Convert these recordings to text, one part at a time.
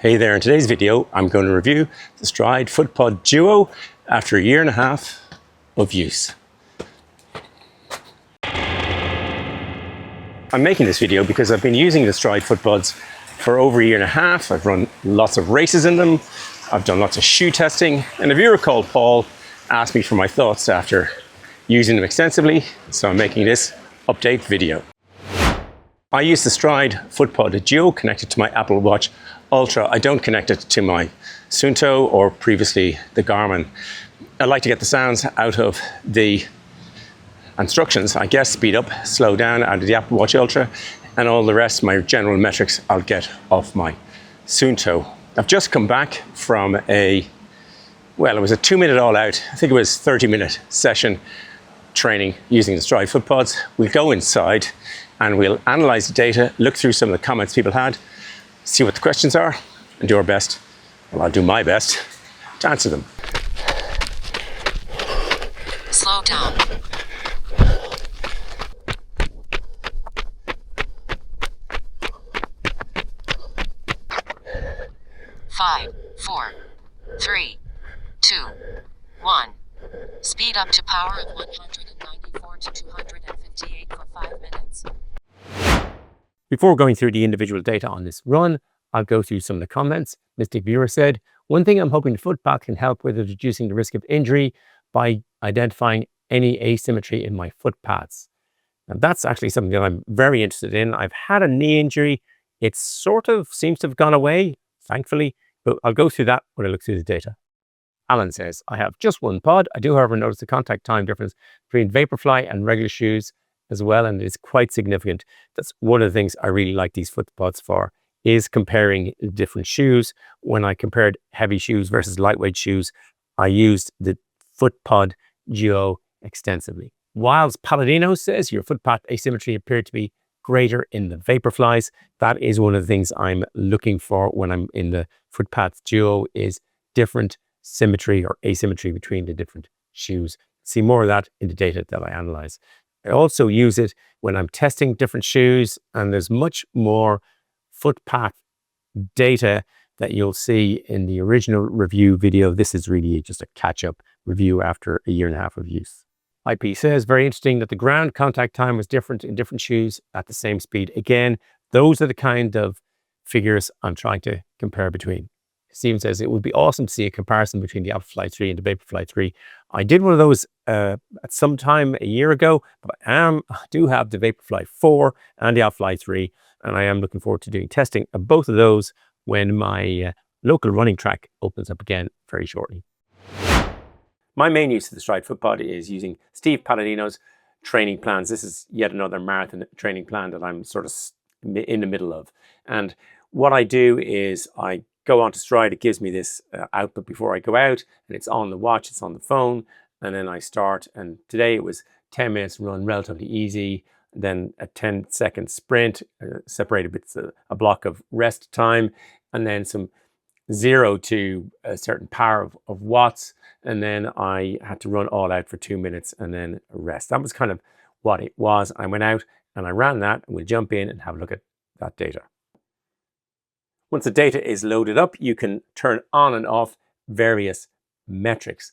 Hey there, in today's video I'm going to review the Stryd Footpod Duo after a year and a half of use. I'm making this video because I've been using the Stryd Footpods for over a year and a half. I've run lots of races in them, I've done lots of shoe testing, and if you recall, Paul asked me for my thoughts after using them extensively, so I'm making this update video. I use the Stryd Footpod Duo connected to my Apple Watch Ultra. I don't connect it to my Suunto or previously the Garmin. I like to get the sounds out of the instructions. I guess speed up, slow down out of the Apple Watch Ultra, and all the rest, my general metrics, I'll get off my Suunto. I've just come back from it was a 2-minute all out, I think it was 30-minute session training using the Stryd Footpods. We'll go inside and we'll analyze the data, look through some of the comments people had, see what the questions are, and do our best, well, I'll do my best, to answer them. Slow down. 5, 4, 3, 2, 1. Speed up to power of 194 to 258 for 5 minutes. Before going through the individual data on this run, I'll go through some of the comments. Mystic Viewer said, "One thing I'm hoping the Footpath can help with is reducing the risk of injury by identifying any asymmetry in my footpaths." Now that's actually something that I'm very interested in. I've had a knee injury. It sort of seems to have gone away, thankfully, but I'll go through that when I look through the data. Alan says, "I have just one pod. I do, however, notice the contact time difference between Vaporfly and regular shoes as well, and it's quite significant. That's one of the things I really like these Footpods for, is comparing different shoes. When I compared heavy shoes versus lightweight shoes, I used the Footpod Duo extensively." Wiles Palladino says, "Your footpath asymmetry appeared to be greater in the Vaporflies." That is one of the things I'm looking for when I'm in the Footpath Duo, is different symmetry or asymmetry between the different shoes. See more of that in the data that I analyze. I also use it when I'm testing different shoes, and there's much more footpath data that you'll see in the original review video. This is really just a catch-up review after a year and a half of use. IP says, "Very interesting that the ground contact time was different in different shoes at the same speed." Again, those are the kind of figures I'm trying to compare between. Steven says, "It would be awesome to see a comparison between the Alphafly 3 and the Vaporfly 3. I did one of those at some time a year ago, but I do have the Vaporfly 4 and the Alphafly 3, and I am looking forward to doing testing of both of those when my local running track opens up again very shortly." My main use of the Stryd Footpod is using Steve Palladino's training plans. This is yet another marathon training plan that I'm sort of in the middle of. And what I do is I go onto Stryd. It gives me this output before I go out, and it's on the watch, it's on the phone, and then I start. And today it was 10 minutes run, relatively easy, then a 10-second sprint, separated with a block of rest time, and then some 0 to a certain power of watts, and then I had to run all out for 2 minutes and then rest. That was kind of what it was. I went out and I ran that, and we'll jump in and have a look at that data. Once the data is loaded up, you can turn on and off various metrics.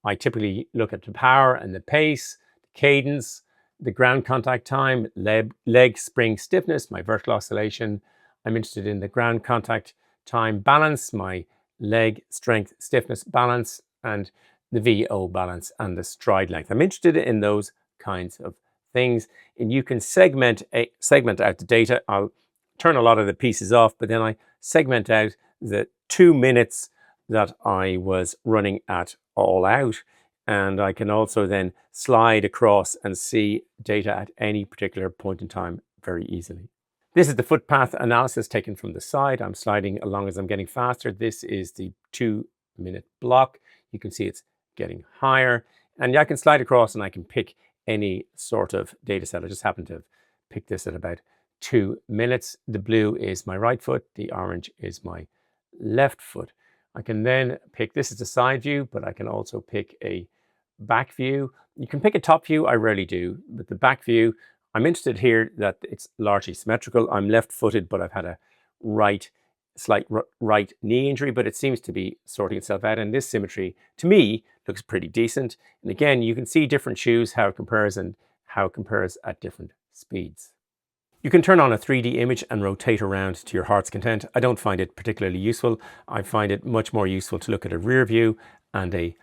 I typically look at the power and the pace, the cadence, the ground contact time, leg spring stiffness, my vertical oscillation. I'm interested in the ground contact time balance, my leg strength stiffness balance, and the VO balance and the stride length. I'm interested in those kinds of things, and you can segment out the data. I'll turn a lot of the pieces off, but then I segment out the 2 minutes that I was running at all out, and I can also then slide across and see data at any particular point in time very easily. This is the footpath analysis taken from the side. I'm sliding along as I'm getting faster. This is the 2-minute block. You can see it's getting higher, and I can slide across and I can pick any sort of data set. I just happen to have picked this at about 2 minutes. The blue is my right foot, the orange is my left foot. I can then pick, this is the side view, but I can also pick a back view. You can pick a top view, I rarely do, but the back view, I'm interested here that it's largely symmetrical. I'm left-footed, but I've had a right slight right knee injury, but it seems to be sorting itself out. And this symmetry, to me, looks pretty decent. And again, you can see different shoes, how it compares and how it compares at different speeds. You can turn on a 3D image and rotate around to your heart's content. I don't find it particularly useful. I find it much more useful to look at a rear view and a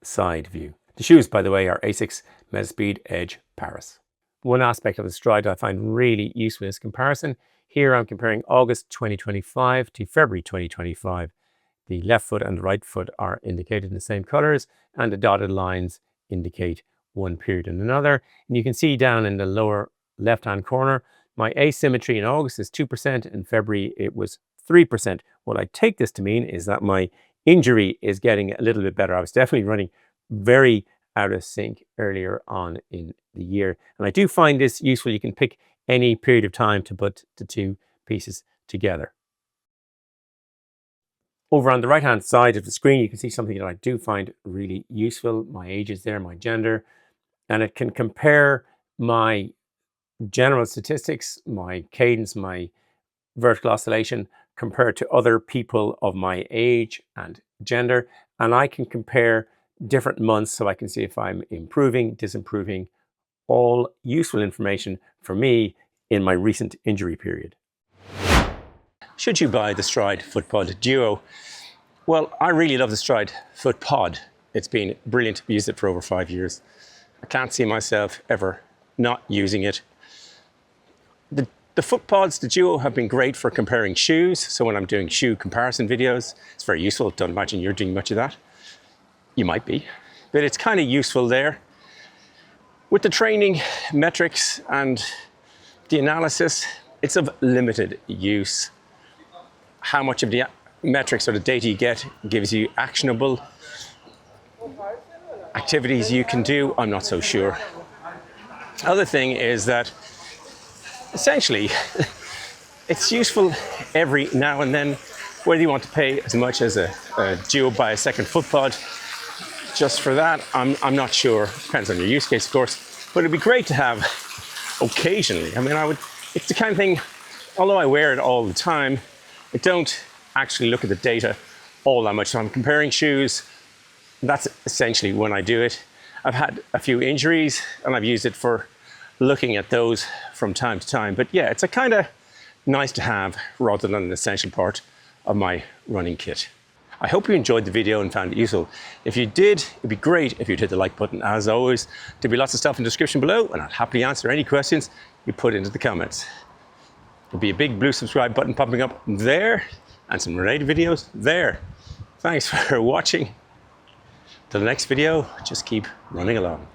side view. The shoes, by the way, are Asics Metaspeed Edge Paris. One aspect of the Stryd I find really useful is comparison. Here I'm comparing August 2025 to February 2025. The left foot and the right foot are indicated in the same colors, and the dotted lines indicate one period and another. And you can see down in the lower left-hand corner, my asymmetry in August is 2%, in February it was 3%. What I take this to mean is that my injury is getting a little bit better. I was definitely running very out of sync earlier on in the year. And I do find this useful. You can pick any period of time to put the two pieces together. Over on the right-hand side of the screen, you can see something that I do find really useful. My age is there, my gender, and it can compare my general statistics, my cadence, my vertical oscillation compared to other people of my age and gender. And I can compare different months so I can see if I'm improving, disimproving, all useful information for me in my recent injury period. Should you buy the Stryd Footpod Duo? Well, I really love the Stryd Footpod. It's been brilliant. I've used it for over 5 years. I can't see myself ever not using it. The Footpods, the Duo, have been great for comparing shoes. So when I'm doing shoe comparison videos, it's very useful. Don't imagine you're doing much of that. You might be, but it's kind of useful there. With the training metrics and the analysis, it's of limited use. How much of the metrics or the data you get gives you actionable activities you can do, I'm not so sure. Other thing is that essentially it's useful every now and then, whether you want to pay as much as a Duo buy a second Footpod. Just for that, I'm not sure. Depends on your use case, of course. But it'd be great to have occasionally. I mean, it's the kind of thing, although I wear it all the time, I don't actually look at the data all that much. So I'm comparing shoes. That's essentially when I do it. I've had a few injuries and I've used it for looking at those from time to time. But yeah, it's a kind of nice to have rather than an essential part of my running kit. I hope you enjoyed the video and found it useful. If you did, it'd be great if you'd hit the like button. As always, there'll be lots of stuff in the description below, and I'll happily answer any questions you put into the comments. There'll be a big blue subscribe button popping up there, and some related videos there. Thanks for watching. Till the next video, just keep running along.